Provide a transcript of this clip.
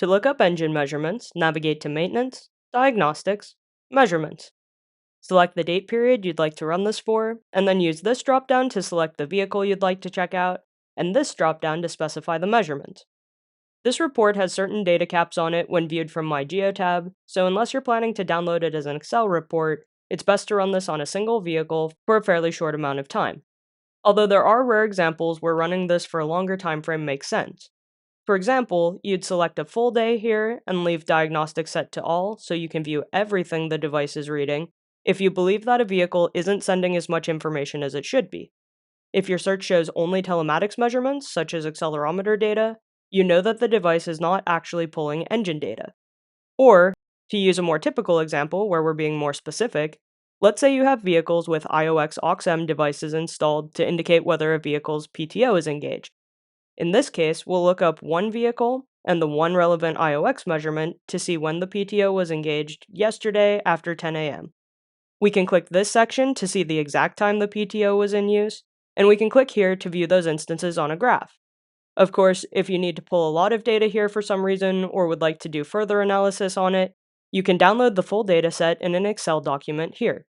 To look up engine measurements, navigate to Maintenance, Diagnostics, Measurements. Select the date period you'd like to run this for, and then use this dropdown to select the vehicle you'd like to check out, and this dropdown to specify the measurement. This report has certain data caps on it when viewed from MyGeotab, so unless you're planning to download it as an Excel report, it's best to run this on a single vehicle for a fairly short amount of time. Although there are rare examples where running this for a longer time frame makes sense. For example, you'd select a full day here and leave diagnostics set to all so you can view everything the device is reading if you believe that a vehicle isn't sending as much information as it should be. If your search shows only telematics measurements, such as accelerometer data, you know that the device is not actually pulling engine data. Or, to use a more typical example where we're being more specific, let's say you have vehicles with IOX aux-M devices installed to indicate whether a vehicle's PTO is engaged. In this case, we'll look up one vehicle and the one relevant IOX measurement to see when the PTO was engaged yesterday after 10 a.m. We can click this section to see the exact time the PTO was in use, and we can click here to view those instances on a graph. Of course, if you need to pull a lot of data here for some reason or would like to do further analysis on it, you can download the full dataset in an Excel document here.